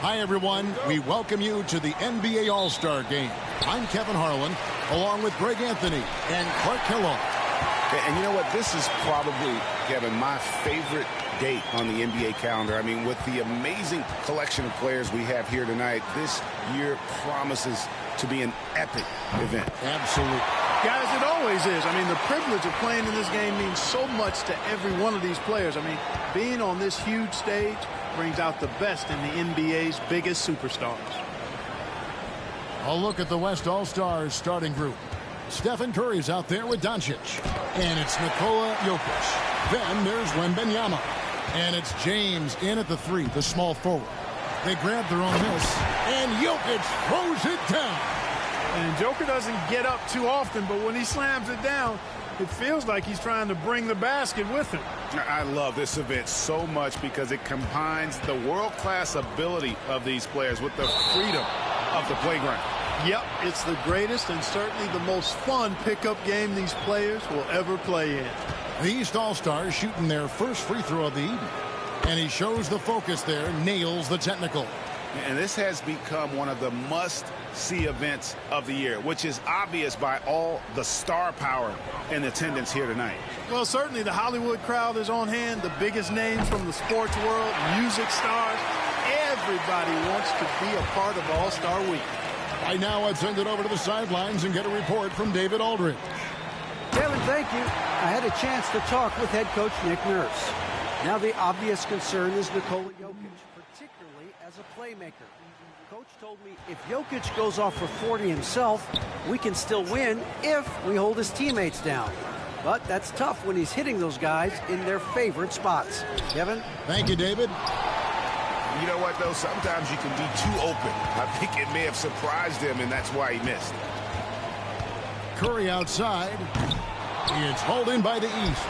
Hi, everyone. We welcome you to the NBA All-Star Game. I'm Kevin Harlan, along with Greg Anthony and Clark Kellogg. And you know what? This is probably, Kevin, my favorite date on the NBA calendar. I mean, with the amazing collection of players we have here tonight, this year promises to be an epic event. Absolutely. Guys, it always is. I mean, the privilege of playing in this game means so much to every one of these players. I mean, being on this huge stage brings out the best in the NBA's biggest superstars. A look at the West All-Stars starting group. Stephen Curry's out there with Doncic. And it's Nikola Jokic. Then there's Wembanyama. And it's James in at the 3, the small forward. They grab their own miss. And Jokic throws it down. And Joker doesn't get up too often, but when he slams it down, it feels like he's trying to bring the basket with him. I love this event so much because it combines the world-class ability of these players with the freedom of the playground. Yep, it's the greatest and certainly the most fun pickup game these players will ever play in. The East All-Stars shooting their first free throw of the evening. And he shows the focus there, nails the technical. And this has become one of the must-see events of the year, which is obvious by all the star power in attendance here tonight. Well, certainly the Hollywood crowd is on hand, the biggest names from the sports world, music stars. Everybody wants to be a part of All-Star Week. Right now, I'd send it over to the sidelines and get a report from David Aldridge. Kevin, thank you. I had a chance to talk with head coach Nick Nurse. Now the obvious concern is Nikola Jokic, particularly as a playmaker. Coach told me if Jokic goes off for 40 himself, we can still win if we hold his teammates down. But that's tough when he's hitting those guys in their favorite spots. Kevin? Thank you, David. You know what, though? Sometimes you can be too open. I think it may have surprised him, and that's why he missed. Curry outside. It's hauled in by the East.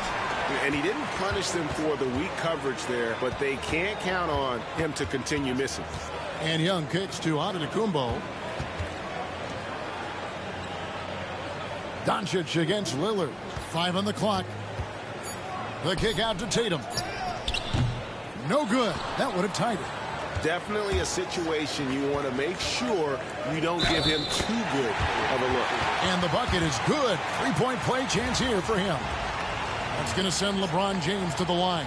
And he didn't punish them for the weak coverage there, but they can't count on him to continue missing. And Young kicks to Antetokounmpo. Doncic against Lillard. 5 on the clock. The kick out to Tatum. No good. That would have tied it. Definitely a situation you want to make sure you don't give him too good of a look. And the bucket is good. 3-point play chance here for him. That's going to send LeBron James to the line.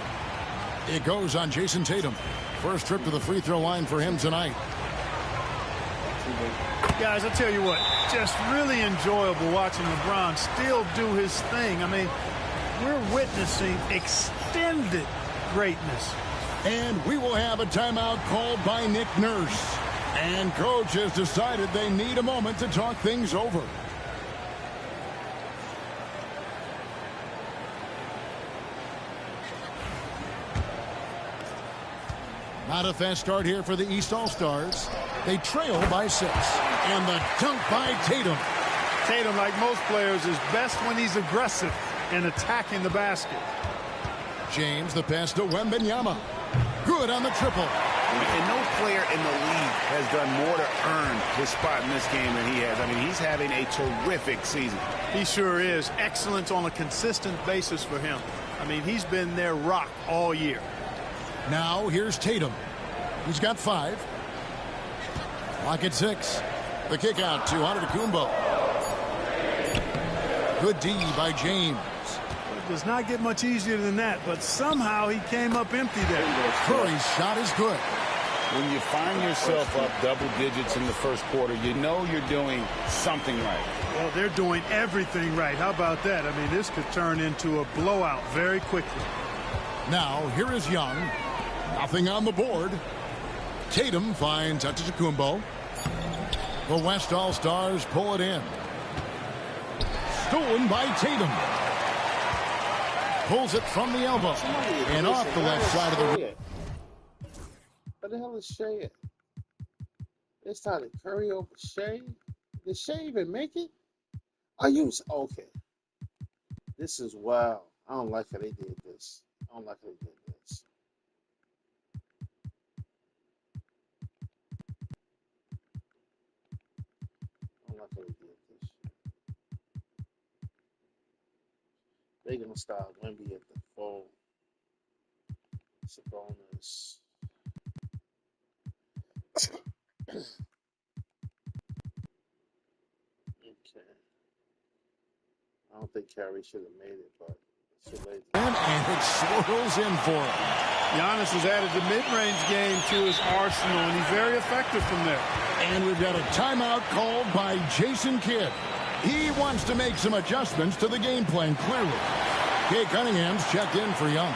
It goes on Jason Tatum. First trip to the free throw line for him tonight. Guys, I'll tell you what, just really enjoyable watching LeBron still do his thing. I mean, we're witnessing extended greatness. And we will have a timeout called by Nick Nurse. And coach has decided they need a moment to talk things over. Not a fast start here for the East All-Stars. They trail by 6. And the dunk by Tatum. Tatum, like most players, is best when he's aggressive and attacking the basket. James, the pass to Wembanyama. Good on the triple. And no player in the league has done more to earn his spot in this game than he has. I mean, he's having a terrific season. He sure is. Excellence on a consistent basis for him. I mean, he's been their rock all year. Now here's Tatum. He's got 5. Clock at 6. The kick out to Antetokounmpo. Good D by James. It does not get much easier than that, but somehow he came up empty there. Curry's shot is good. When you find yourself up double digits in the first quarter, you know you're doing something right. Well, they're doing everything right. How about that? I mean, this could turn into a blowout very quickly. Now, here is Young. Nothing on the board. Tatum finds Antetokounmpo. The West All-Stars pull it in. Stolen by Tatum. Pulls it from the elbow. And off the left side of the rim. Where the hell is Shea at? It's time to Curry over Shea. Did Shea even make it? Are you okay? This is wild. I don't like how they did this. I don't like how they did this. I don't like how they did this. They're gonna start Wemby at the 4. Sabonis. Okay. I don't think Kyrie should have made it, but it's too late. And it swirls in for him. Giannis has added the mid-range game to his arsenal, and he's very effective from there. And we've got a timeout called by Jason Kidd. He wants to make some adjustments to the game plan, clearly. Kay Cunningham's checked in for Young.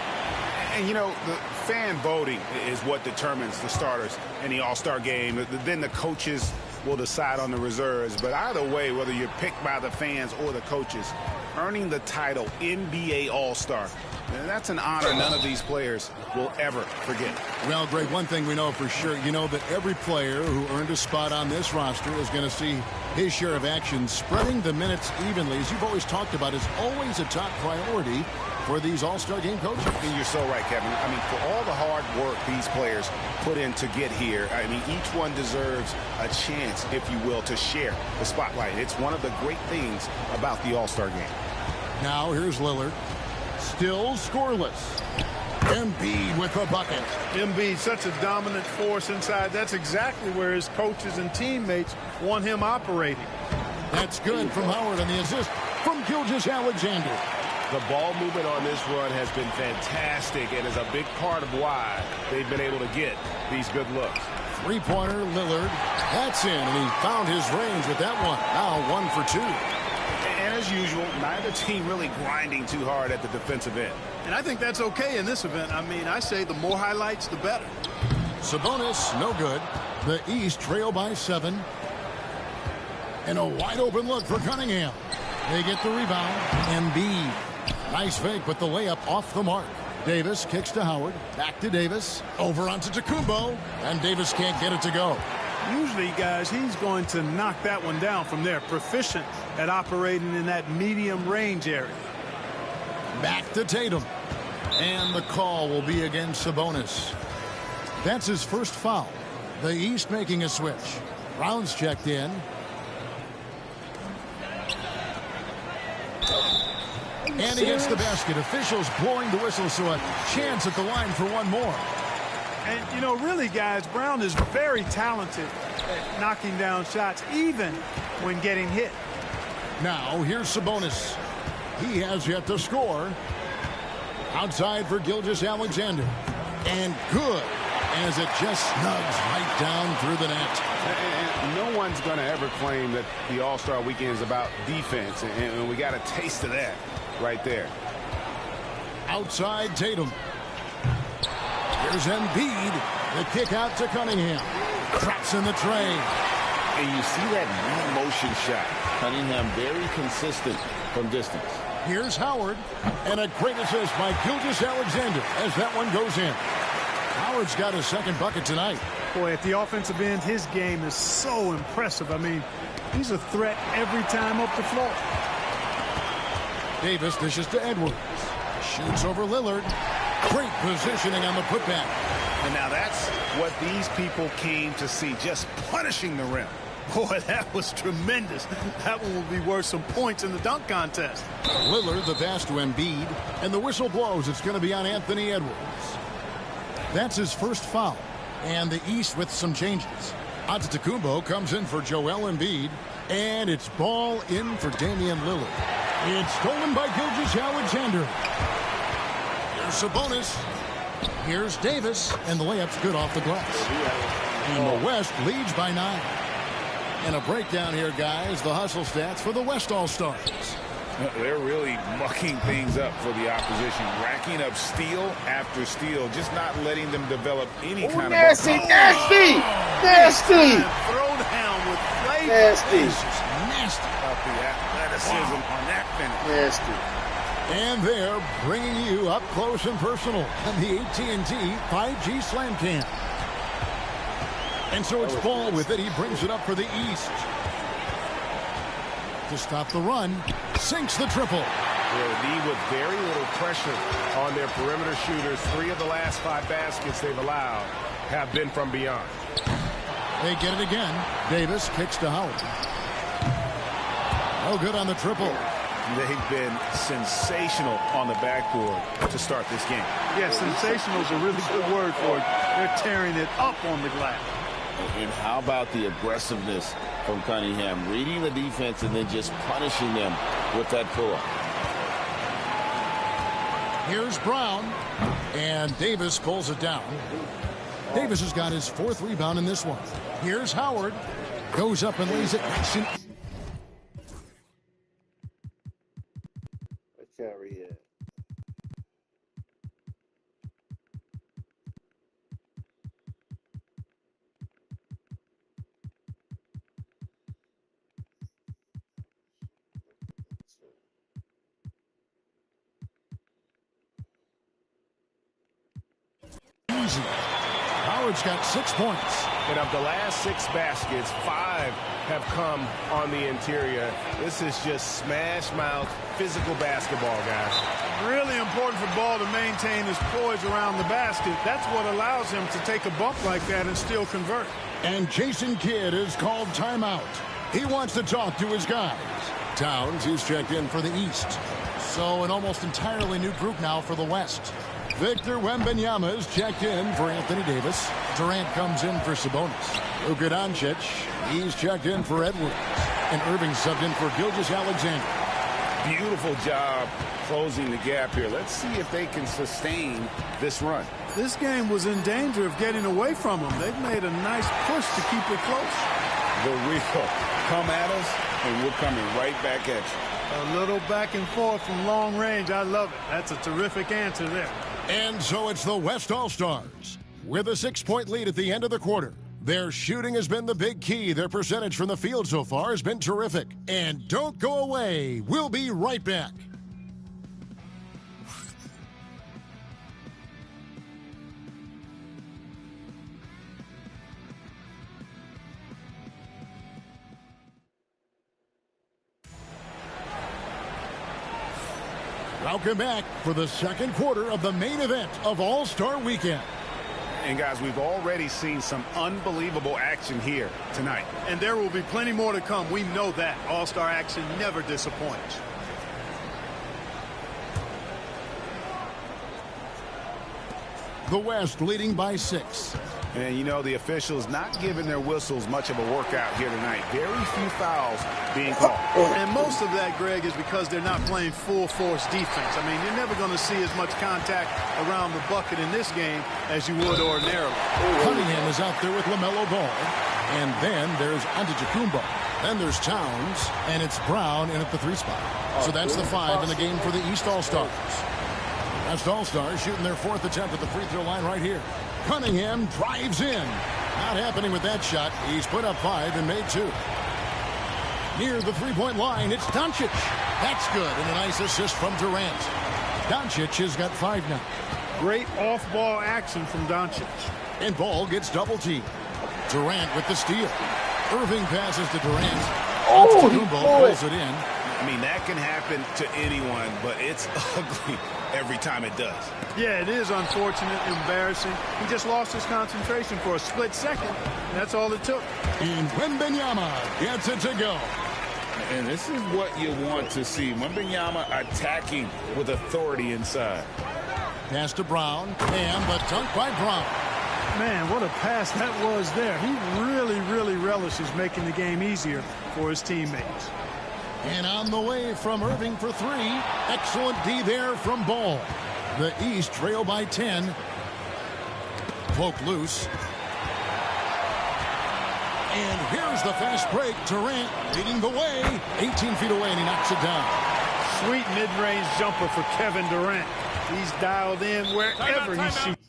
And, you know, the fan voting is what determines the starters in the All-Star game. Then the coaches will decide on the reserves. But either way, whether you're picked by the fans or the coaches, earning the title NBA All-Star, that's an honor none of these players will ever forget. Well, Greg, one thing we know for sure, you know that every player who earned a spot on this roster is going to see his share of action. Spreading the minutes evenly, as you've always talked about, is always a top priority for these All-Star game coaches. And you're so right, Kevin. I mean, for all the hard work these players put in to get here, I mean, each one deserves a chance, if you will, to share the spotlight. It's one of the great things about the All-Star game. Now here's Lillard. Still scoreless. Embiid with the bucket. Embiid, such a dominant force inside. That's exactly where his coaches and teammates want him operating. That's good from Howard, and the assist from Gilgeous-Alexander. The ball movement on this run has been fantastic and is a big part of why they've been able to get these good looks. Three-pointer, Lillard. That's in, and he found his range with that one. Now 1 for 2. And as usual, neither team really grinding too hard at the defensive end. And I think that's okay in this event. I mean, I say the more highlights, the better. Sabonis, no good. The East trail by 7. And a wide-open look for Cunningham. They get the rebound. Embiid. Nice fake, but the layup off the mark. Davis kicks to Howard. Back to Davis. Over onto Tacumbo. And Davis can't get it to go. Usually, guys, he's going to knock that one down from there. Proficient at operating in that medium range area. Back to Tatum. And the call will be against Sabonis. That's his first foul. The East making a switch. Brown's checked in. And he gets the basket. Officials blowing the whistle, so a chance at the line for one more. And, you know, really, guys, Brown is very talented at knocking down shots, even when getting hit. Now, here's Sabonis. He has yet to score. Outside for Gilgeous-Alexander. And good, as it just snugs right down through the net. And no one's going to ever claim that the All-Star Weekend is about defense, and we got a taste of that right there. Outside Tatum. Here's Embiid. The kick out to Cunningham. Drops in the tray. And you see that motion shot. Cunningham very consistent from distance. Here's Howard. And a great assist by Gilgeous-Alexander as that one goes in. Howard's got his second bucket tonight. Boy, at the offensive end, his game is so impressive. I mean, he's a threat every time up the floor. Davis dishes to Edwards. Shoots over Lillard. Great positioning on the putback. And now that's what these people came to see, just punishing the rim. Boy, that was tremendous. That one will be worth some points in the dunk contest. Lillard, the pass to Embiid, and the whistle blows. It's going to be on Anthony Edwards. That's his first foul. And the East with some changes. Antetokounmpo comes in for Joel Embiid, and it's ball in for Damian Lillard. It's stolen by Gilgeous-Alexander. Here's Sabonis. Here's Davis, and the layup's good off the glass. And the West leads by 9. And a breakdown here, guys. The hustle stats for the West All-Stars. They're really mucking things up for the opposition, racking up steal after steal, just not letting them develop any kind nasty, of... nasty, nasty. Throw down with flavor. Nasty. This is nasty. About the athleticism on that finish. Nasty. And they're bringing you up close and personal on the AT&T 5G Slam Cam. And so it's Ball with it. He brings it up for the East. To stop the run, sinks the triple. They'll with very little pressure on their perimeter shooters. 3 of the last 5 baskets they've allowed have been from beyond. They get it again. Davis kicks to Howard. No good on the triple. They've been sensational on the backboard to start this game. Yeah, sensational is a really good word for it. They're tearing it up on the glass. And how about the aggressiveness from Cunningham, reading the defense and then just punishing them with that pull-up. Here's Brown, and Davis pulls it down. Davis has got his 4th rebound in this one. Here's Howard. Goes up and lays it nice and... Carry it. Easy. Howard's got 6 points. And of the last 6 baskets, 5 have come on the interior. This is just smash mouth, physical basketball, guys. Really important for Ball to maintain his poise around the basket. That's what allows him to take a bump like that and still convert. And Jason Kidd is called timeout. He wants to talk to his guys. Towns, he's checked in for the East. So an almost entirely new group now for the West. Victor Wembanyama is checked in for Anthony Davis. Durant comes in for Sabonis. Luka Doncic, he's checked in for Edwards. And Irving subbed in for Gilgeous-Alexander. Beautiful job closing the gap here. Let's see if they can sustain this run. This game was in danger of getting away from them. They've made a nice push to keep it close. The real come at us, and we're coming right back at you. A little back and forth from long range. I love it. That's a terrific answer there. And so it's the West All-Stars with a 6-point lead at the end of the quarter. Their shooting has been the big key. Their percentage from the field so far has been terrific. And don't go away. We'll be right back. Welcome back for the second quarter of the main event of All-Star Weekend. And guys, we've already seen some unbelievable action here tonight. And there will be plenty more to come. We know that. All-Star action never disappoints. The West leading by 6. And, you know, the officials not giving their whistles much of a workout here tonight. Very few fouls being called. And most of that, Greg, is because they're not playing full-force defense. I mean, you're never going to see as much contact around the bucket in this game as you would ordinarily. Cunningham is out there with LaMelo Ball. And then there's Antetokounmpo. Then there's Towns. And it's Brown in at the 3 spot. So that's the 5 in the game for the East All-Stars. West All-Stars shooting their 4th attempt at the free throw line right here. Cunningham drives in. Not happening with that shot. He's put up 5 and made 2. Near the 3-point line, it's Doncic. That's good, and a nice assist from Durant. Doncic has got 5 now. Great off-ball action from Doncic. And Ball gets double-teamed. Durant with the steal. Irving passes to Durant. Antetokounmpo pulls it in. I mean, that can happen to anyone, but it's ugly every time it does. Yeah, it is unfortunate, embarrassing. He just lost his concentration for a split second. That's all it took. And Wembanyama gets it to go. And this is what you want to see. Wembanyama attacking with authority inside. Pass to Brown, and the dunk by Brown. Man, what a pass that was there. He really relishes making the game easier for his teammates. And on the way from Irving for 3. Excellent D there from Ball. The East trail by 10. Poke loose. And here's the fast break. Durant leading the way. 18 feet away, and he knocks it down. Sweet mid-range jumper for Kevin Durant. He's dialed in wherever he shoots.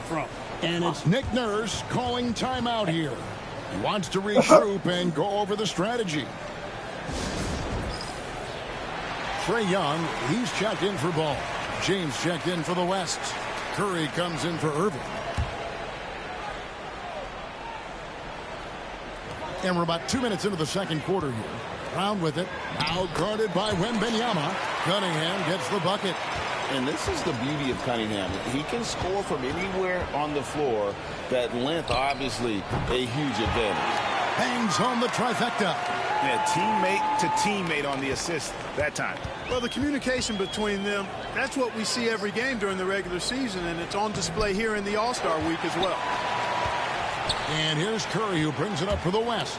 From. And it's Nick Nurse calling timeout here. He wants to regroup and go over the strategy. Trae Young, he's checked in for Ball. James checked in for the West. Curry comes in for Irving. And we're about 2 minutes into the second quarter here. Brown with it. Now guarded by Wembanyama. Cunningham gets the bucket. And this is the beauty of Cunningham. He can score from anywhere on the floor. That length, obviously, a huge advantage. Bangs home the trifecta. Yeah, teammate to teammate on the assist that time. Well, the communication between them, that's what we see every game during the regular season, and it's on display here in the All-Star week as well. And here's Curry, who brings it up for the West.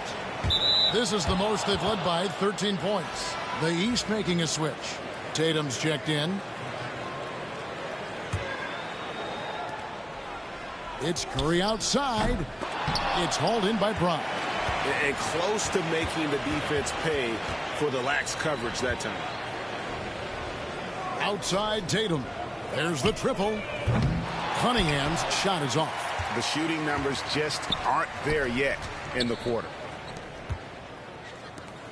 This is the most they've led by, 13 points. The East making a switch. Tatum's checked in. It's Curry outside. It's hauled in by Brown. And close to making the defense pay for the lax coverage that time. Outside Tatum. There's the triple. Cunningham's shot is off. The shooting numbers just aren't there yet in the quarter.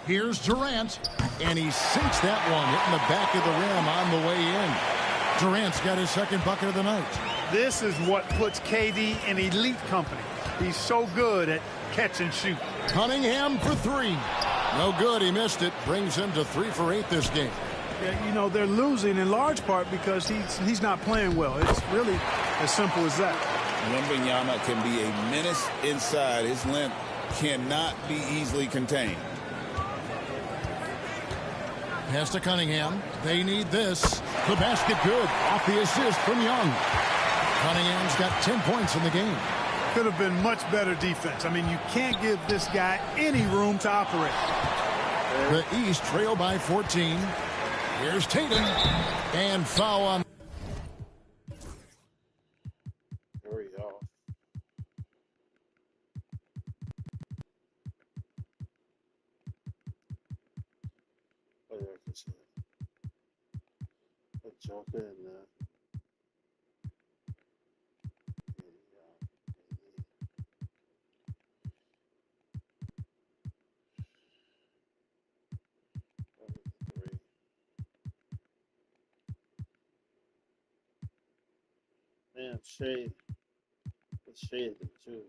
Here's Durant, and he sinks that one, hitting the back of the rim on the way in. Durant's got his second bucket of the night. This is what puts KD in elite company. He's so good at catch and shoot. Cunningham for three. No good. He missed it. Brings him to 3 for 8 this game. Yeah, you know, they're losing in large part because he's not playing well. It's really as simple as that. Wembanyama can be a menace inside. His length cannot be easily contained. Pass to Cunningham. They need this. The basket good. Off the assist from Young. Cunningham's got 10 points in the game. Could have been much better defense. I mean, you can't give this guy any room to operate. The East trail by 14. Here's Tatum. And foul on. Hurry off. Oh, yeah, I can see it. Put Joker in there. Man, shade. It's shaded too.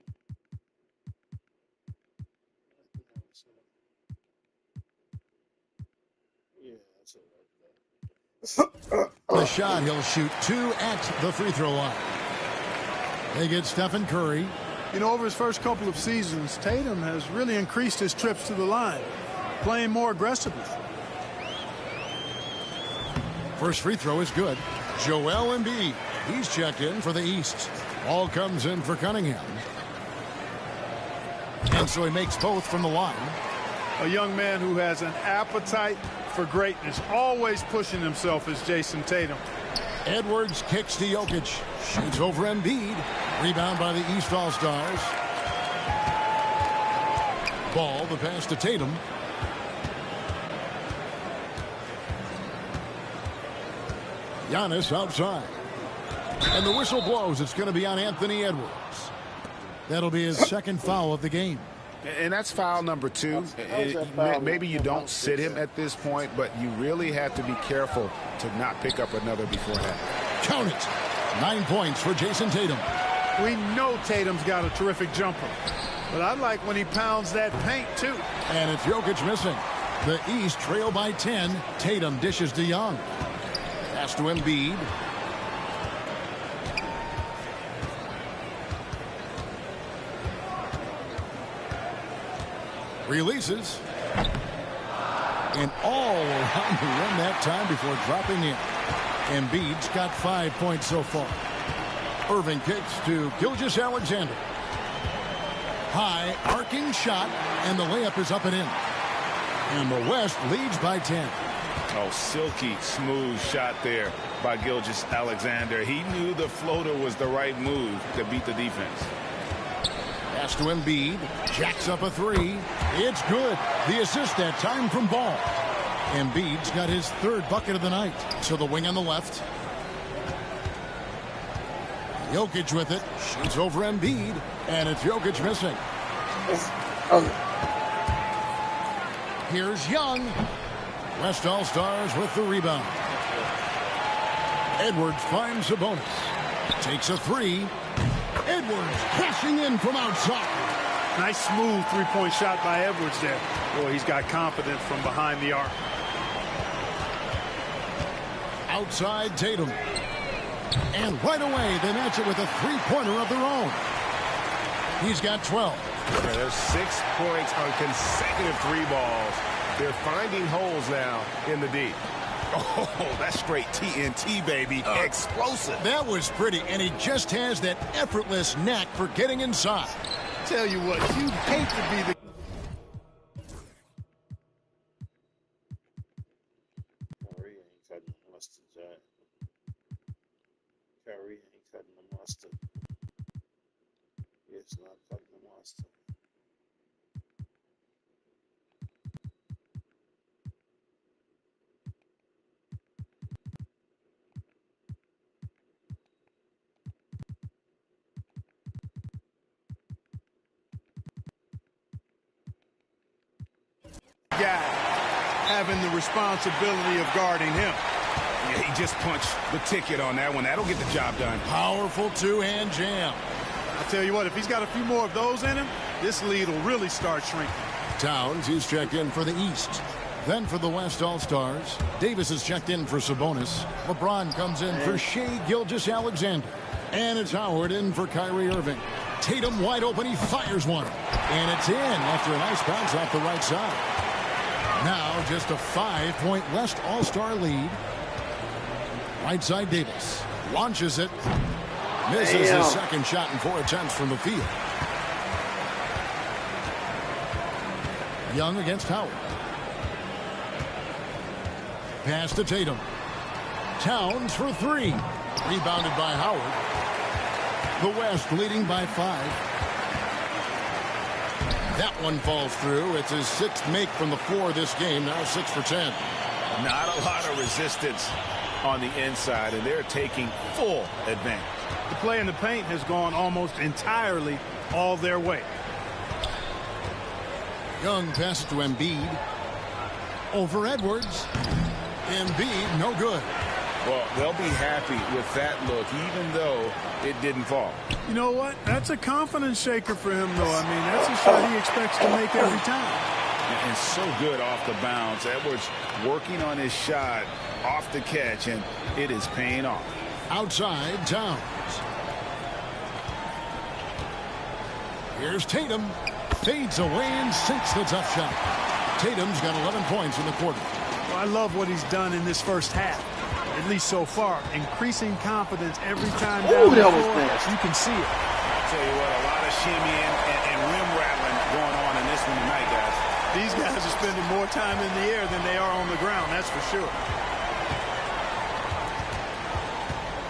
Yeah, that's it right there. The shot, he'll shoot 2 at the free throw line. They get Stephen Curry. You know, over his first couple of seasons, Tatum has really increased his trips to the line, playing more aggressively. First free throw is good. Joel Embiid. He's checked in for the East. Ball comes in for Cunningham. And so he makes both from the line. A young man who has an appetite for greatness, always pushing himself, is Jason Tatum. Edwards kicks to Jokic. Shoots over Embiid. Rebound by the East All-Stars. Ball, the pass to Tatum. Giannis outside. And the whistle blows. It's going to be on Anthony Edwards. That'll be his second foul of the game. And that's foul number 2. Maybe you don't sit him at this point, but you really have to be careful to not pick up another before that. Count it. 9 points for Jason Tatum. We know Tatum's got a terrific jumper, but I like when he pounds that paint too. And it's Jokic missing. The East trail by 10. Tatum dishes to Young. Pass to Embiid. Releases. And all around the rim that time before dropping in. Embiid's got 5 points so far. Irving kicks to Gilgeous-Alexander. High, arcing shot, and the layup is up and in. And the West leads by 10. Oh, silky smooth shot there by Gilgeous-Alexander. He knew the floater was the right move to beat the defense. Pass to Embiid. Jacks up a 3. It's good. The assist that time from Ball. Embiid's got his 3rd bucket of the night. To the wing on the left. Jokic with it. Shoots over Embiid. And it's Jokic missing. Here's Young. West All-Stars with the rebound. Edwards finds Sabonis. Takes a 3. Edwards crashing in from outside. Nice smooth three-point shot by Edwards there. Boy, he's got confidence from behind the arc. Outside Tatum. And right away, they match it with a three-pointer of their own. He's got 12. Yeah, there's 6 points on consecutive 3 balls. They're finding holes now in the D. Oh, that's straight TNT, baby. Explosive. That was pretty, and he just has that effortless knack for getting inside. Tell you what, you'd hate to be the... Curry ain't cutting the mustard, Jack. Curry ain't cutting the mustard. It's not cutting the mustard. guy having the responsibility of guarding him. Yeah, he just punched the ticket on that one. That'll get the job done. Powerful two-hand jam. I tell you what, if he's got a few more of those in him, this lead will really start shrinking. Towns, he's checked in for the East. Then for the West All-Stars, Davis is checked in for Sabonis. LeBron comes in for Shai Gilgeous-Alexander. And it's Howard in for Kyrie Irving. Tatum wide open, he fires one. And it's in after a nice bounce off the right side. Now just a 5-point West All-Star lead. Right side Davis launches it. Misses his second shot in 4 attempts from the field. Young against Howard. Pass to Tatum. Towns for 3. Rebounded by Howard. The West leading by 5. That one falls through. It's his 6th make from the floor this game. Now 6 for 10. Not a lot of resistance on the inside, and they're taking full advantage. The play in the paint has gone almost entirely all their way. Young passes to Embiid. Over Edwards. Embiid, no good. Well, they'll be happy with that look, even though it didn't fall. You know what? That's a confidence shaker for him, though. I mean, that's a shot he expects to make every time. And so good off the bounce. Edwards working on his shot off the catch, and it is paying off. Outside Towns. Here's Tatum. Fades away and sinks the tough shot. Tatum's got 11 points in the quarter. Well, I love what he's done in this first half, at least so far. Increasing confidence every time down the floor. You can see it. I'll tell you what, a lot of shimmying and rim rattling going on in this one tonight, guys. These guys are spending more time in the air than they are on the ground, that's for sure.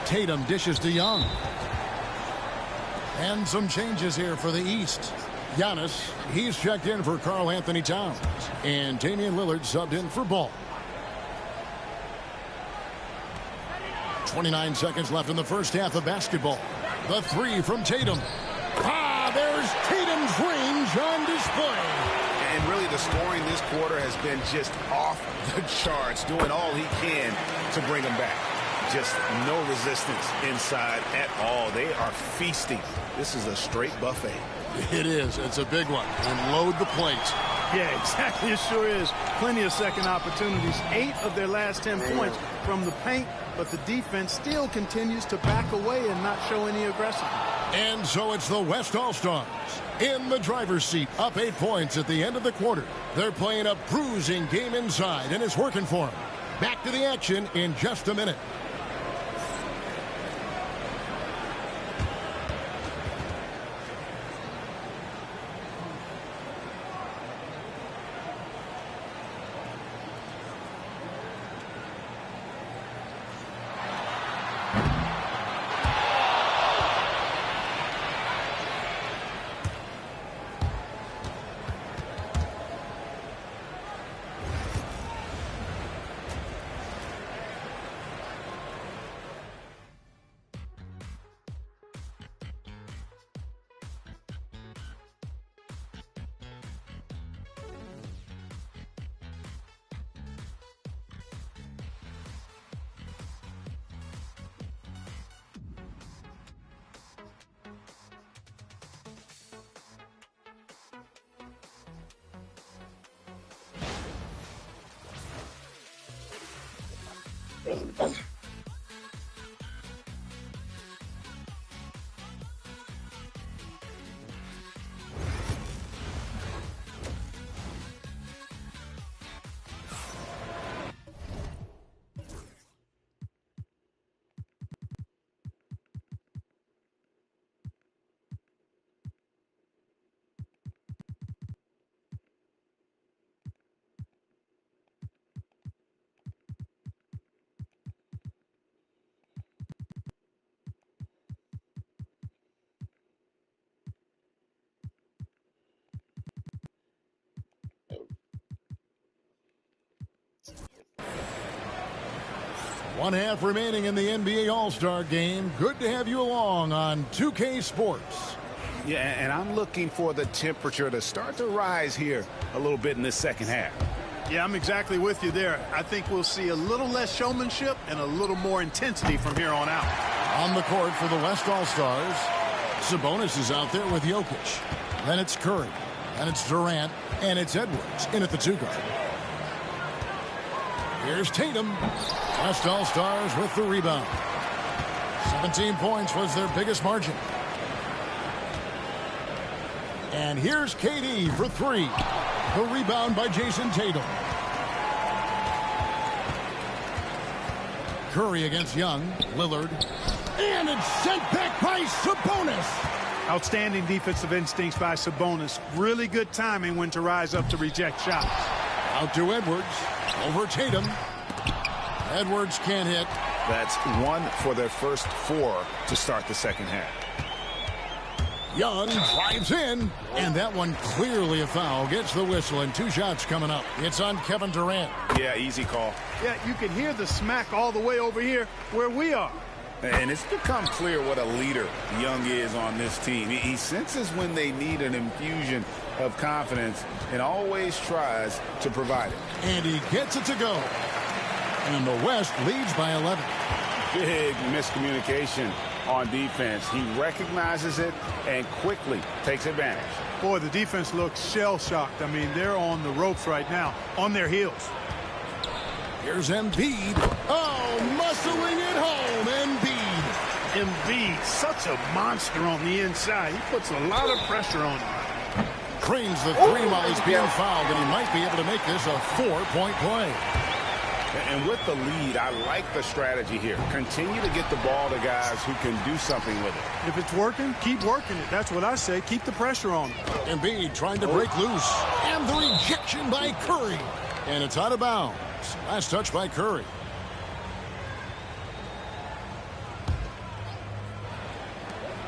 Tatum dishes to Young. And some changes here for the East. Giannis, he's checked in for Karl Anthony Towns. And Damian Lillard subbed in for Ball. 29 seconds left in the first half of basketball. The 3 from Tatum. There's Tatum's range on display. And really the scoring this quarter has been just off the charts, doing all he can to bring them back. Just no resistance inside at all. They are feasting. This is a straight buffet. It is. It's a big one. And load the plate. Yeah, exactly. It sure is. Plenty of second opportunities. 8 of their last 10 points from the paint, but the defense still continues to back away and not show any aggression. And so it's the West All-Stars in the driver's seat, up 8 points at the end of the quarter. They're playing a bruising game inside, and it's working for them. Back to the action in just a minute. One half remaining in the NBA All-Star game. Good to have you along on 2K Sports. Yeah, and I'm looking for the temperature to start to rise here a little bit in this second half. Yeah, I'm exactly with you there. I think we'll see a little less showmanship and a little more intensity from here on out. On the court for the West All-Stars, Sabonis is out there with Jokic. Then it's Curry. Then it's Durant. And it's Edwards in at the 2 guard. Here's Tatum. West All-Stars with the rebound. 17 points was their biggest margin. And here's KD for 3. The rebound by Jason Tatum. Curry against Young. Lillard. And it's sent back by Sabonis. Outstanding defensive instincts by Sabonis. Really good timing when to rise up to reject shots. Out to Edwards. Over Tatum. Edwards can't hit. That's 1 for their first 4 to start the second half. Young drives in, and that one clearly a foul. Gets the whistle, and 2 shots coming up. It's on Kevin Durant. Yeah, easy call. Yeah, you can hear the smack all the way over here where we are. And it's become clear what a leader Young is on this team. He senses when they need an infusion of confidence and always tries to provide it. And he gets it to go. And the West leads by 11. Big miscommunication on defense. He recognizes it and quickly takes advantage. Boy, the defense looks shell-shocked. I mean, they're on the ropes right now, on their heels. Here's Embiid. Oh, muscling it home. Embiid, such a monster on the inside. He puts a lot of pressure on him. Cranes the 3 while he's being fouled, and he might be able to make this a 4-point play. And with the lead, I like the strategy here. Continue to get the ball to guys who can do something with it. If it's working, keep working it. That's what I say. Keep the pressure on him. Embiid trying to break loose. And the rejection by Curry. And it's out of bounds. Last touch by Curry.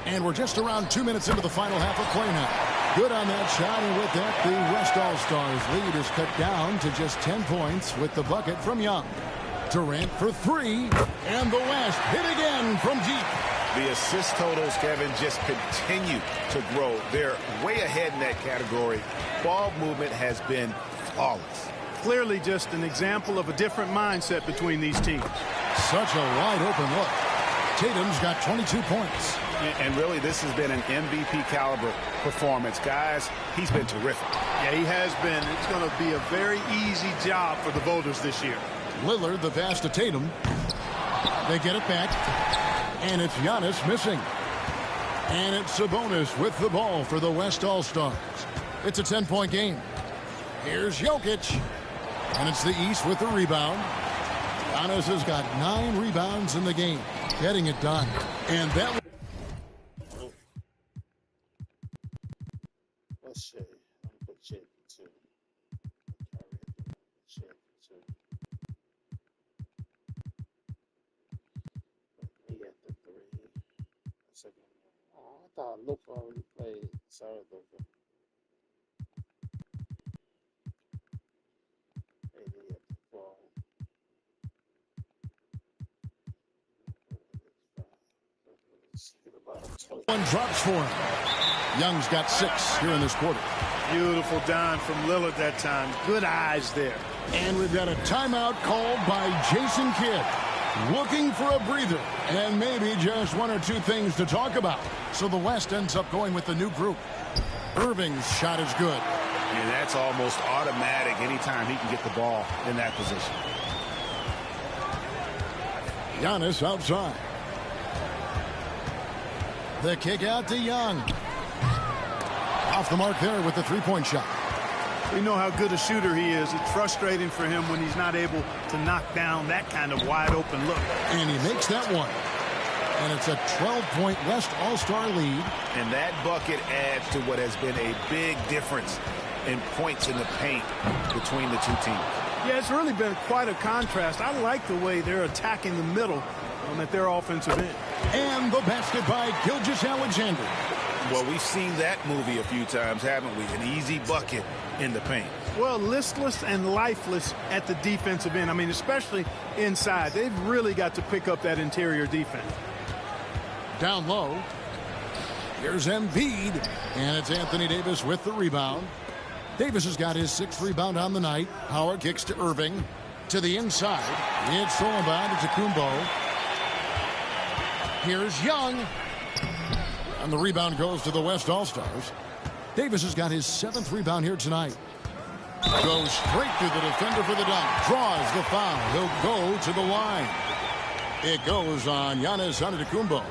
And we're just around 2 minutes into the final half of play now. Good on that shot, and with that, the West All-Stars lead is cut down to just 10 points with the bucket from Young. Durant for 3, and the West hit again from deep. The assist totals, Kevin, just continue to grow. They're way ahead in that category. Ball movement has been flawless. Clearly just an example of a different mindset between these teams. Such a wide-open look. Tatum's got 22 points. And really, this has been an MVP caliber performance. Guys, he's been terrific. Yeah, he has been. It's going to be a very easy job for the voters this year. Lillard, the pass to Tatum. They get it back. And it's Giannis missing. And it's Sabonis with the ball for the West All-Stars. It's a 10-point game. Here's Jokic. And it's the East with the rebound. Giannis has got 9 rebounds in the game. Getting it done. And that... Shea. I'm gonna put Shea for 2. Shea for 2. He got the 3. Second. Oh, I thought Luka already played. Sorry, Luka. Maybe he had the 4. One drops for him. Young's got 6 here in this quarter. Beautiful dime from Lillard that time. Good eyes there. And we've got a timeout called by Jason Kidd. Looking for a breather and maybe just 1 or 2 things to talk about. So the West ends up going with the new group. Irving's shot is good. And that's almost automatic anytime he can get the ball in that position. Giannis outside. The kick out to Young. Off the mark there with the three-point shot. We know how good a shooter he is. It's frustrating for him when he's not able to knock down that kind of wide-open look. And he makes that one. And it's a 12-point West All-Star lead. And that bucket adds to what has been a big difference in points in the paint between the two teams. Yeah, it's really been quite a contrast. I like the way they're attacking the middle at their offensive end. And the basket by Gilgeous-Alexander. Well, we've seen that movie a few times, haven't we? An easy bucket in the paint. Well, listless and lifeless at the defensive end. I mean, especially inside. They've really got to pick up that interior defense. Down low. Here's Embiid. And it's Anthony Davis with the rebound. Davis has got his 6th rebound on the night. Howard kicks to Irving. To the inside. It's stolen by Antetokounmpo. Here's Young. And the rebound goes to the West All-Stars. Davis has got his 7th rebound here tonight. Goes straight to the defender for the dunk. Draws the foul. He'll go to the line. It goes on Giannis Antetokounmpo.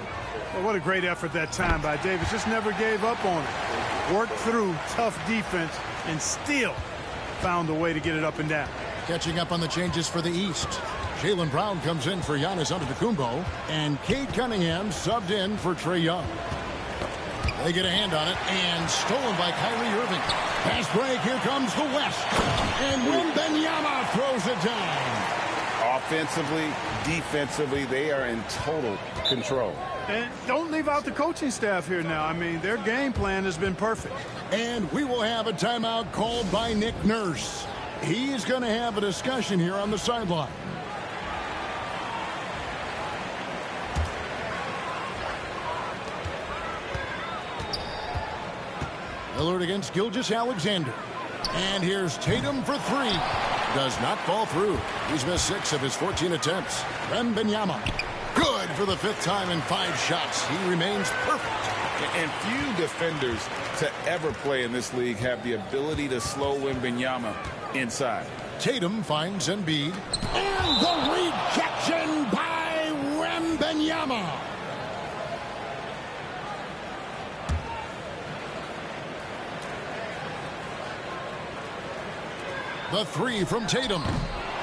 Well, what a great effort that time by Davis. Just never gave up on it. Worked through tough defense and still found a way to get it up and down. Catching up on the changes for the East. Jaylen Brown comes in for Giannis Antetokounmpo. And Cade Cunningham subbed in for Trae Young. They get a hand on it, and stolen by Kyrie Irving. Pass break, here comes the West. And Wembanyama throws it down. Offensively, defensively, they are in total control. And don't leave out the coaching staff here now. I mean, their game plan has been perfect. And we will have a timeout called by Nick Nurse. He's going to have a discussion here on the sideline. Lillard against Gilgeous-Alexander. And here's Tatum for 3. Does not fall through. He's missed 6 of his 14 attempts. Wembanyama. Good for the 5th time in 5 shots. He remains perfect. And few defenders to ever play in this league have the ability to slow Wembanyama inside. Tatum finds Embiid. And the rejection by Wembanyama. The 3 from Tatum.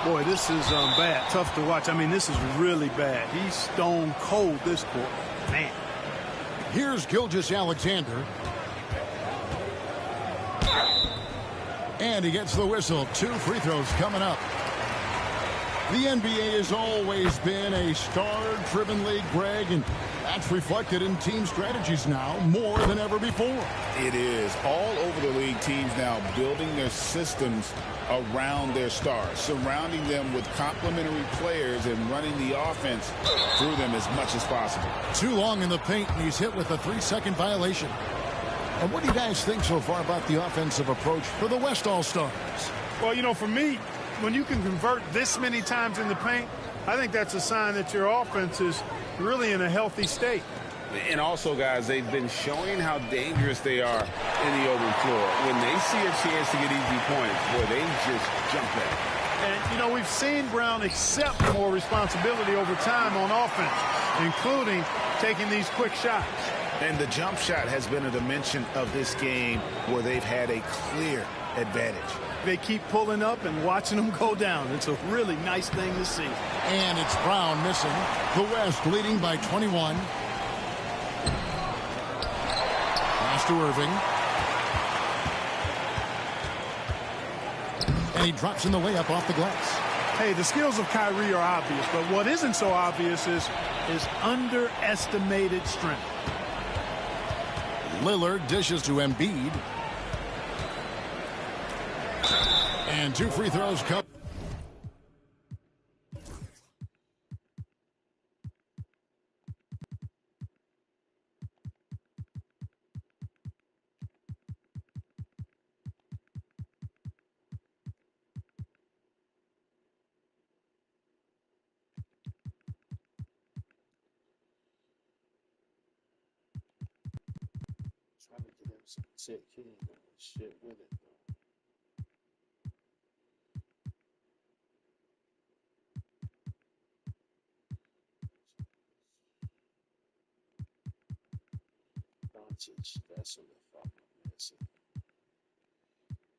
Boy, this is bad. Tough to watch. I mean, this is really bad. He's stone cold this quarter. Man. Here's Gilgeous-Alexander. And he gets the whistle. 2 free throws coming up. The NBA has always been a star-driven league, Greg, and that's reflected in team strategies now more than ever before. It is. All over the league, teams now building their systems around their stars, surrounding them with complementary players and running the offense through them as much as possible. Too long in the paint, and he's hit with a 3-second violation. And what do you guys think so far about the offensive approach for the West All-Stars? Well, you know, for me, when you can convert this many times in the paint, I think that's a sign that your offense is really in a healthy state. And also, guys, they've been showing how dangerous they are in the open floor. When they see a chance to get easy points, boy, they just jump at it. And, you know, we've seen Brown accept more responsibility over time on offense, including taking these quick shots. And the jump shot has been a dimension of this game where they've had a clear advantage. They keep pulling up and watching them go down. It's a really nice thing to see. And it's Brown missing. The West leading by 21. Pass to Irving. And he drops in the layup off the glass. Hey, the skills of Kyrie are obvious, but what isn't so obvious is his underestimated strength. Lillard dishes to Embiid. And 2 free throws come. Trying to get him some tick. He ain't doing shit with it. Doncic. That's what the fuck I'm missing.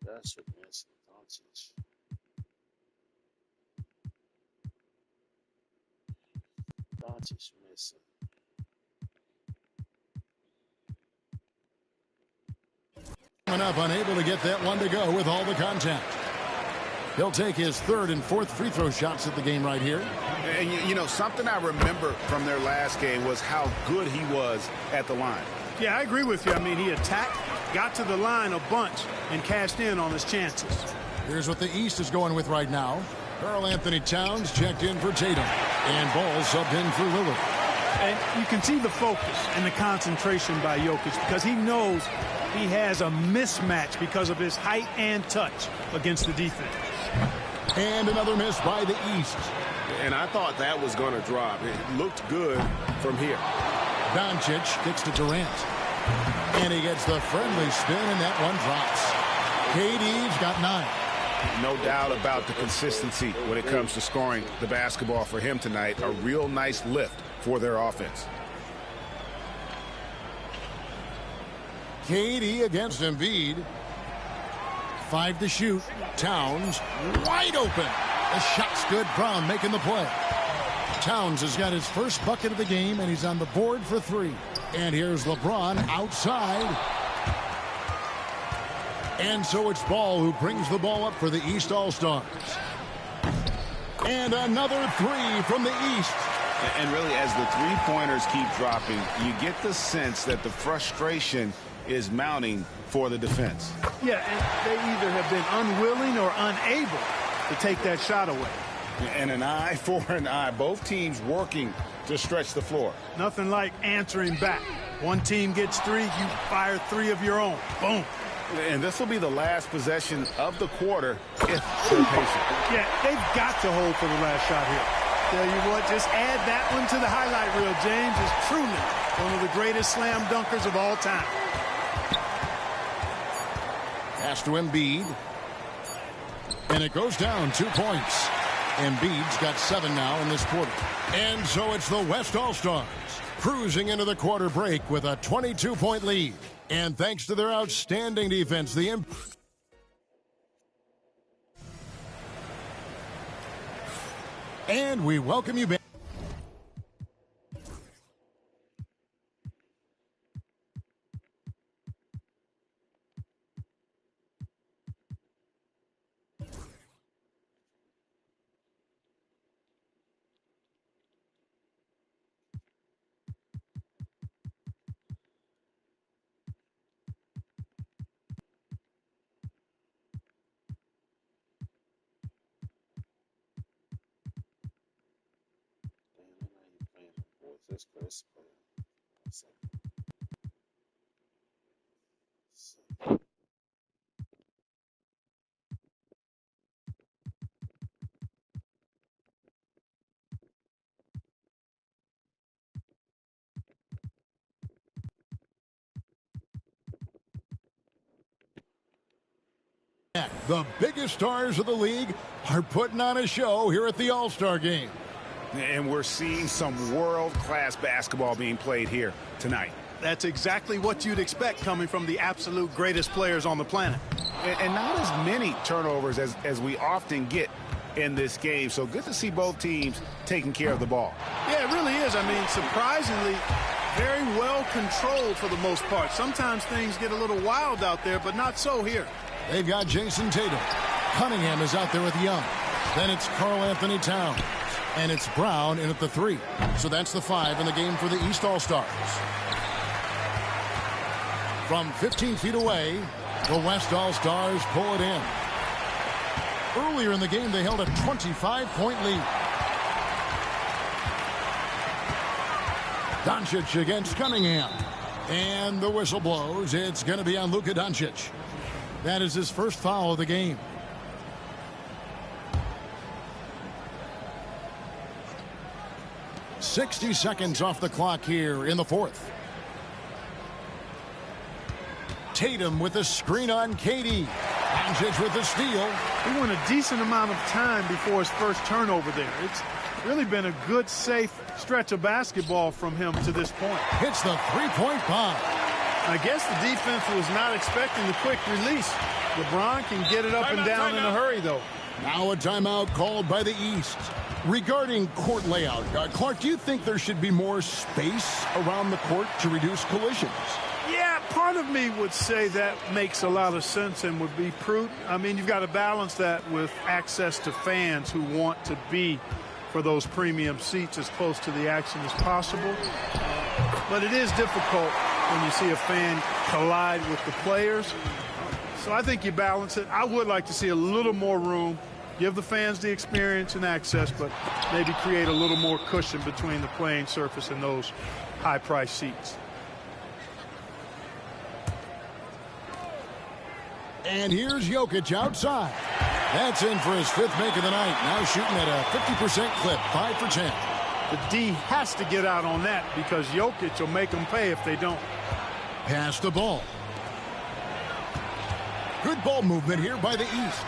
That's what I'm missing. Doncic. Doncic missing. Coming up, unable to get that one to go with all the contact. He'll take his third and fourth free throw shots at the game right here. And, you know, something I remember from their last game was how good he was at the line. Yeah, I agree with you. I mean, he attacked, got to the line a bunch, and cashed in on his chances. Here's what the East is going with right now. Karl Anthony Towns checked in for Tatum. And Ball subbed in for Lillard. And you can see the focus and the concentration by Jokic because he knows he has a mismatch because of his height and touch against the defense. And another miss by the East. And I thought that was going to drop. It looked good from here. Doncic kicks to Durant. And he gets the friendly spin, and that one drops. KD's got 9. No doubt about the consistency when it comes to scoring the basketball for him tonight. A real nice lift for their offense. KD against Embiid. 5 to shoot. Towns wide open. The shot's good. Brown making the play. Towns has got his first bucket of the game, and he's on the board for 3. And here's LeBron outside. And so it's Ball who brings the ball up for the East All-Stars. And another 3 from the East. And really, as the three-pointers keep dropping, you get the sense that the frustration is mounting for the defense. Yeah, and they either have been unwilling or unable to take that shot away. And an eye for an eye. Both teams working to stretch the floor. Nothing like answering back. One team gets 3, you fire 3 of your own. Boom. And this will be the last possession of the quarter if they're patient. Yeah, they've got to hold for the last shot here. Tell you what, just add that one to the highlight reel. James is truly one of the greatest slam dunkers of all time. Pass to Embiid. And it goes down 2 points. Embiid's got 7 now in this quarter. And so it's the West All-Stars cruising into the quarter break with a 22-point lead. And thanks to their outstanding defense, and we welcome you back. This Chris. The biggest stars of the league are putting on a show here at the All-Star Game. And we're seeing some world-class basketball being played here tonight. That's exactly what you'd expect coming from the absolute greatest players on the planet. And not as many turnovers as we often get in this game. So good to see both teams taking care of the ball. Yeah, it really is. I mean, surprisingly, very well controlled for the most part. Sometimes things get a little wild out there, but not so here. They've got Jason Tatum. Cunningham is out there with Young. Then it's Karl Anthony Towns. And it's Brown in at the 3. So that's the 5 in the game for the East All-Stars. From 15 feet away, the West All-Stars pull it in. Earlier in the game, they held a 25-point lead. Doncic against Cunningham. And the whistle blows. It's going to be on Luka Doncic. That is his first foul of the game. .60 seconds off the clock here in the 4th. Tatum with a screen on KD. Doncic with the steal. He went a decent amount of time before his first turnover there. It's really been a good, safe stretch of basketball from him to this point. Hits the three-point bomb. I guess the defense was not expecting the quick release. LeBron can get it up and down in a hurry, though. Now a timeout called by the East. Regarding court layout, Clark, do you think there should be more space around the court to reduce collisions? Yeah, part of me would say that makes a lot of sense and would be prudent. I mean, you've got to balance that with access to fans who want to be for those premium seats as close to the action as possible. But it is difficult when you see a fan collide with the players. So I think you balance it. I would like to see a little more room, give the fans the experience and access, but maybe create a little more cushion between the playing surface and those high-priced seats. And here's Jokic outside. That's in for his 5th make of the night. Now shooting at a 50% clip, 5 for 10. The D has to get out on that because Jokic will make them pay if they don't. Pass the ball. Good ball movement here by the East.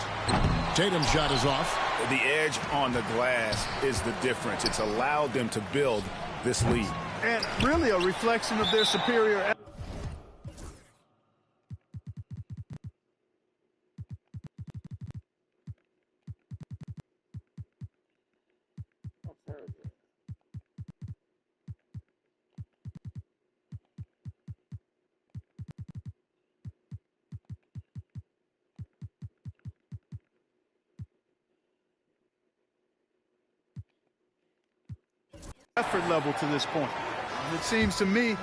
Tatum's shot is off. The edge on the glass is the difference. It's allowed them to build this lead. And really a reflection of their superior. Effort level to this point. And it seems to me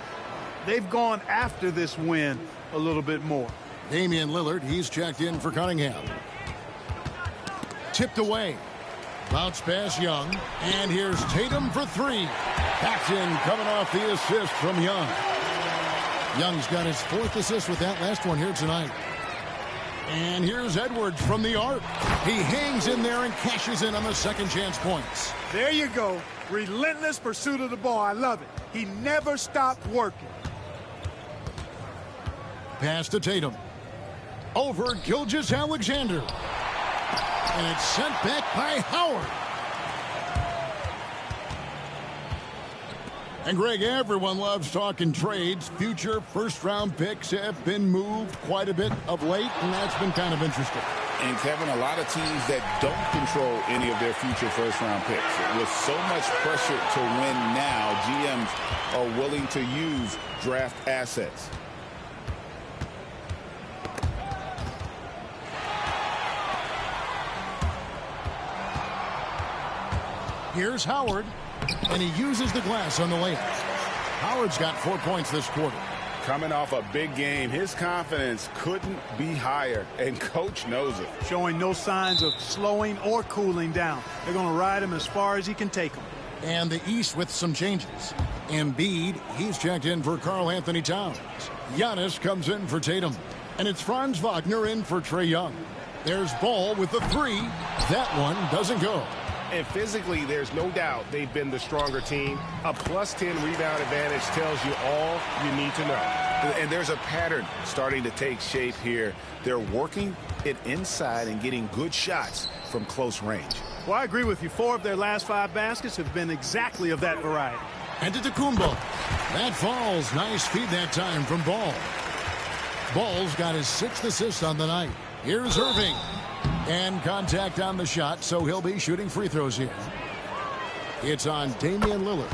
they've gone after this win a little bit more. Damian Lillard, he's checked in for Cunningham. Tipped away. Bounce pass Young. And here's Tatum for 3. Backed in, coming off the assist from Young. Young's got his 4th assist with that last one here tonight. And here's Edwards from the arc. He hangs in there and cashes in on the second chance points. There you go. Relentless pursuit of the ball. I love it. He never stopped working. Pass to Tatum. Over Gilgeous-Alexander. And it's sent back by Howard. And Greg, everyone loves talking trades. Future first-round picks have been moved quite a bit of late, and that's been kind of interesting. And, Kevin, a lot of teams that don't control any of their future first-round picks. With so much pressure to win now, GMs are willing to use draft assets. Here's Howard, and he uses the glass on the layup. Howard's got 4 points this quarter. Coming off a big game, his confidence couldn't be higher, and Coach knows it. Showing no signs of slowing or cooling down. They're going to ride him as far as he can take him. And the East with some changes. Embiid, he's checked in for Karl Anthony Towns. Giannis comes in for Tatum. And it's Franz Wagner in for Trae Young. There's Ball with the 3. That one doesn't go. And physically, there's no doubt they've been the stronger team. A +10 rebound advantage tells you all you need to know. And there's a pattern starting to take shape here. They're working it inside and getting good shots from close range. Well, I agree with you. 4 of their last 5 baskets have been exactly of that variety. And to Tacumbo. That falls. Nice feed that time from Ball. Ball's got his 6th assist on the night. Here's Irving. And contact on the shot, so he'll be shooting free throws here. It's on Damian Lillard.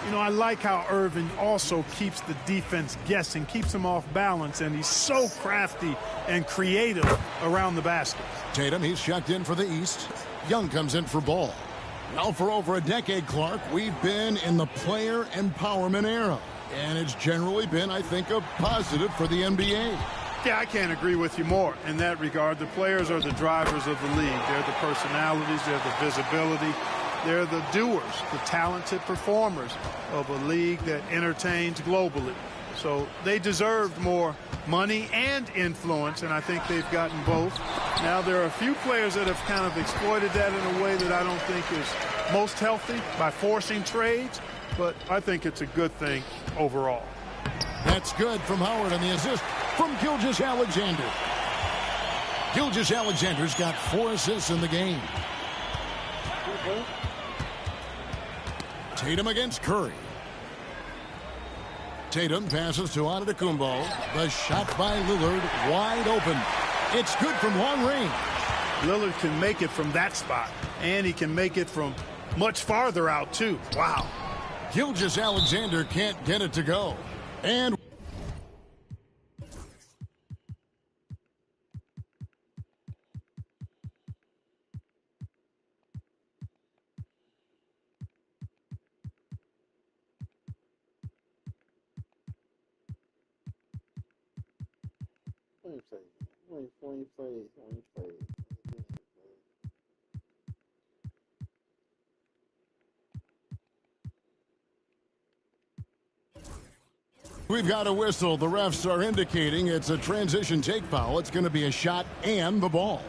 You know, I like how Irving also keeps the defense guessing, keeps them off balance, and he's so crafty and creative around the basket. Tatum, he's checked in for the East. Young comes in for Ball. Now, for over a decade, Clark, we've been in the player empowerment era. And it's generally been, I think, a positive for the NBA. Yeah, I can't agree with you more in that regard. The players are the drivers of the league. They're the personalities. They're the visibility. They're the doers, the talented performers of a league that entertains globally. So they deserved more money and influence, and I think they've gotten both. Now, there are a few players that have kind of exploited that in a way that I don't think is most healthy by forcing trades, but I think it's a good thing overall. That's good from Howard on the assist from Gilgeous-Alexander. Gilgeous-Alexander's got 4 assists in the game. Tatum against Curry. Tatum passes to Antetokounmpo. The shot by Lillard wide open. It's good from long range. Lillard can make it from that spot, and he can make it from much farther out, too. Wow. Gilgeous-Alexander can't get it to go. And When you play. we've got a whistle. The refs are indicating it's a transition take foul. It's going to be a shot and the ball.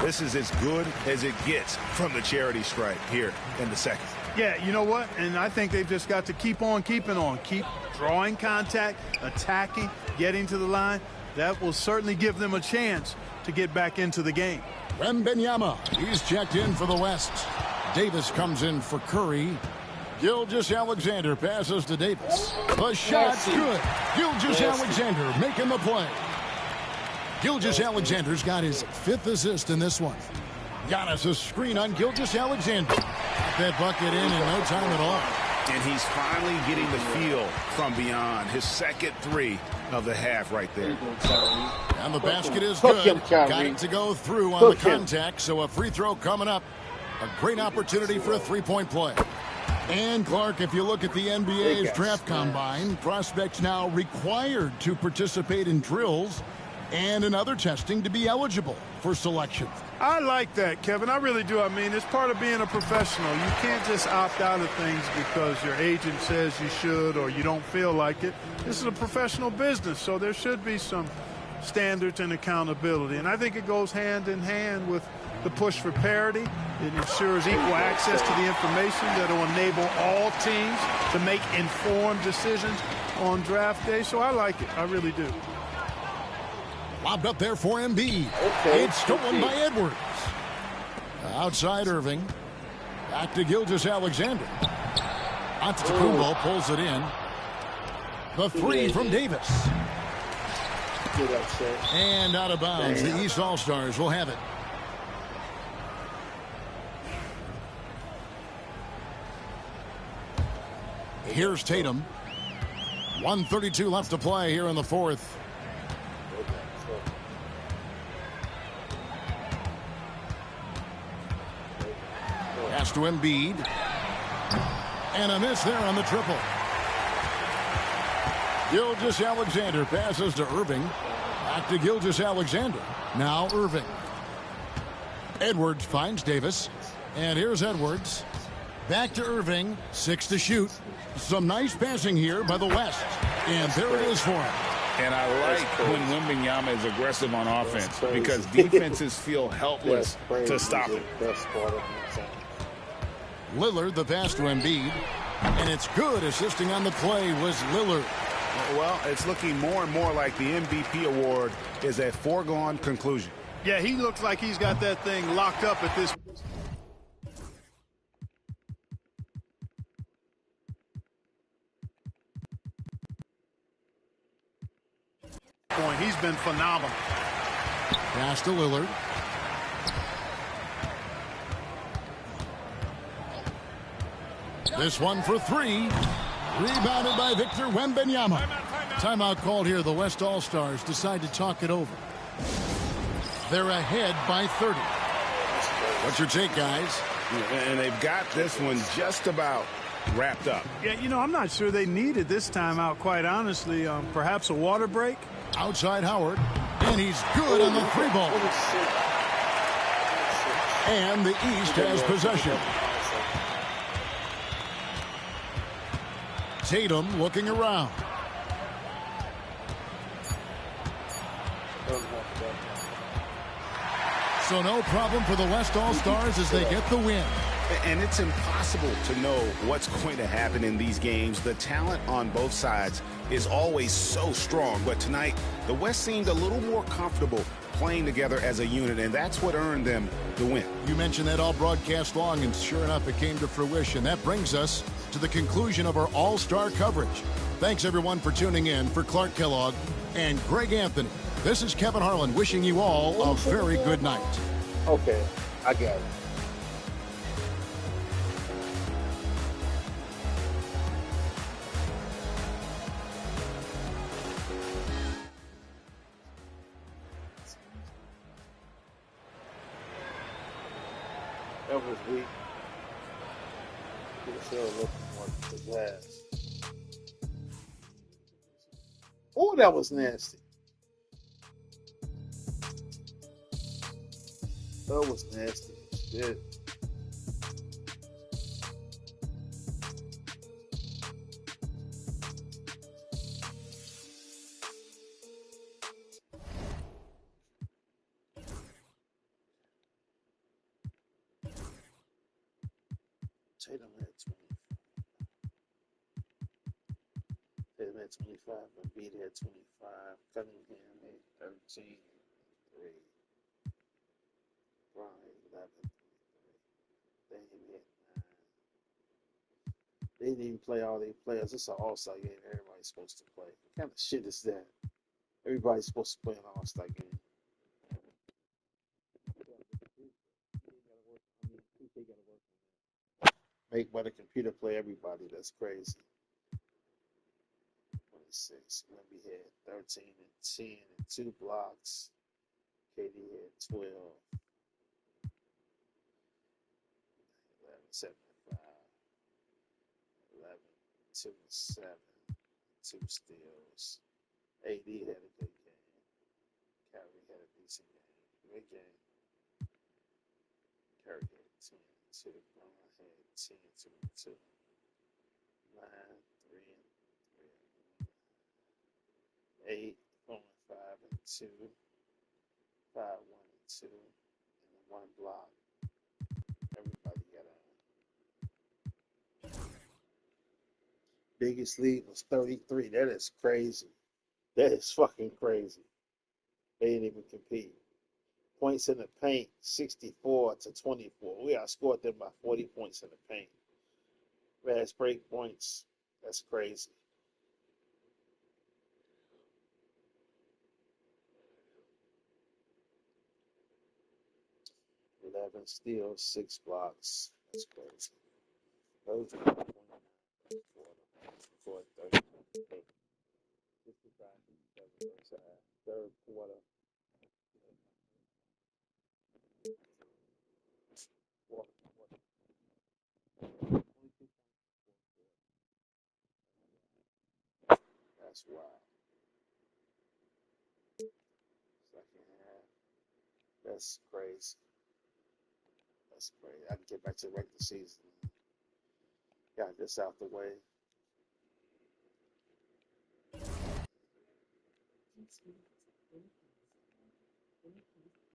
This is as good as it gets from the charity stripe here in the second. Yeah, you know what? And I think they've just got to keep on keeping on. Keep drawing contact, attacking, getting to the line. That will certainly give them a chance to get back into the game. Wembanyama, he's checked in for the West. Davis comes in for Curry. Gilgeous-Alexander passes to Davis. The shot's good. Gilgeous-Alexander making the play. Gilgeous-Alexander's got his 5th assist in this one. Giannis' screen on Gilgeous-Alexander. Got that bucket in no time at all. And he's finally getting the feel from beyond. His second 3 of the half right there. And the basket is good. Got it to go through on the contact, so a free throw coming up. A great opportunity for a three-point play. And, Clark, if you look at the NBA's draft combine, prospects now required to participate in drills and in other testing to be eligible for selection. I like that, Kevin. I really do. I mean, it's part of being a professional. You can't just opt out of things because your agent says you should or you don't feel like it. This is a professional business, so there should be some standards and accountability. And I think it goes hand in hand with the push for parity. It ensures equal access to the information that will enable all teams to make informed decisions on draft day. So I like it. I really do. Lobbed up there for Embiid. It's stolen by Edwards. Outside Irving. Back to Gilgeous-Alexander. Antetokounmpo pulls it in. The 3 from Davis. And out of bounds. The East All-Stars will have it. Here's Tatum. 1:32 left to play here in the 4th. Pass to Embiid. And a miss there on the triple. Gilgeous-Alexander passes to Irving. Back to Gilgeous-Alexander. Now Irving. Edwards finds Davis. And here's Edwards. Back to Irving. 6 to shoot. Some nice passing here by the West. And there it is for him. And I like when Wembanyama is aggressive on offense because defenses feel helpless to stop him. Lillard, the pass to Embiid. And it's good. Assisting on the play was Lillard. Well, it's looking more and more like the MVP award is a foregone conclusion. Yeah, he looks like he's got that thing locked up at this point. He's been phenomenal. Pass to Lillard. This one for 3. Rebounded by Victor Wembanyama. Timeout called here. The West All-Stars decide to talk it over. They're ahead by 30. What's your take, guys? And they've got this one just about wrapped up. Yeah, you know, I'm not sure they needed this timeout, quite honestly. Perhaps a water break. Outside Howard. And he's good on the 3-ball. And the East has possession. Tatum looking around. So no problem for the West All-Stars as they get the win. And it's impossible to know what's going to happen in these games. The talent on both sides is always so strong. But tonight, the West seemed a little more comfortable playing together as a unit, and that's what earned them the win. You mentioned that all broadcast long, and sure enough, it came to fruition. That brings us to the conclusion of our all-star coverage. Thanks, everyone, for tuning in. For Clark Kellogg and Greg Anthony, this is Kevin Harlan wishing you all a very good night. Okay, I got it. That was weak. Should have looked more at the glass. Oh, that was nasty. That was nasty. Shit. Tatum had 20. Tatum had 25. Embiid had 25. Cunningham had 13. 3. Bron had 11. Dame had 9. They didn't even play all their players. It's an all-star game. Everybody's supposed to play. What kind of shit is that? Everybody's supposed to play an all-star game. Make by the computer play everybody. That's crazy. 26. Wemby had 13 and 10 and 2 blocks. KD had 12. 11, 7 and 5. 11, 2 and 7. 2 steals. AD had a good game. Kyrie had a decent game. Good game. Curry had 10 and 2. Bron had 10 and 2 and 2. 9, 3 and 3. 8, 4 and 5 and 2. 5, 1 and 2. And then 1 block. Everybody got on. Biggest lead was 33. That is crazy. That is fucking crazy. They didn't even compete. Points in the paint, 64 to 24. We outscored them by 40 points in the paint. Fast break points, that's crazy. $11 steals, 6 blocks. That's crazy. Those are 29 quarter, 30, 65, 67, third quarter. That's wild. Second half. That's crazy. That's crazy. I can get back to the regular season. Got this out the way.